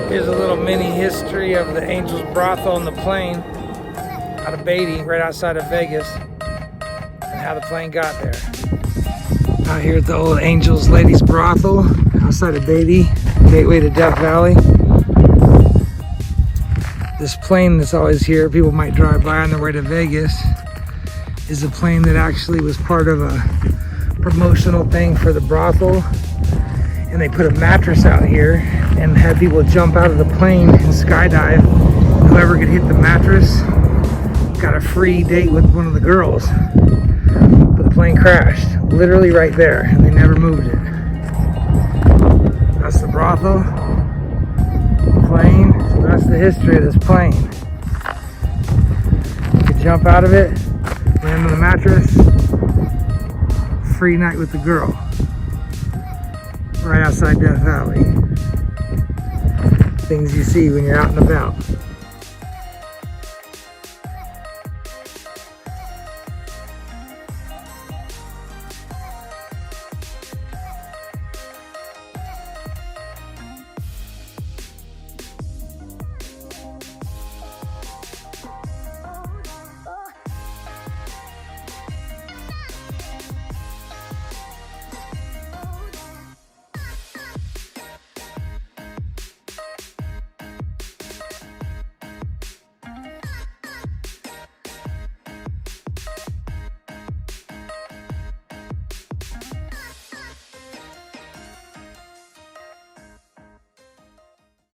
Here's a little mini history of the Angels Brothel and the plane out of Beatty, right outside of Vegas, and how the plane got there. Out here at the old Angels Ladies Brothel outside of Beatty, gateway to Death Valley. This plane that's always here, people might drive by on their way to Vegas, is a plane that actually was part of a promotional thing for the brothel. And they put a mattress out here and had people jump out of the plane and skydive. Whoever could hit the mattress got a free date with one of the girls. But the plane crashed, literally right there, and they never moved it. That's the brothel plane. So that's the history of this plane. You could jump out of it, land on the mattress, free night with the girl. Right outside Death Valley. Things you see when you're out and about.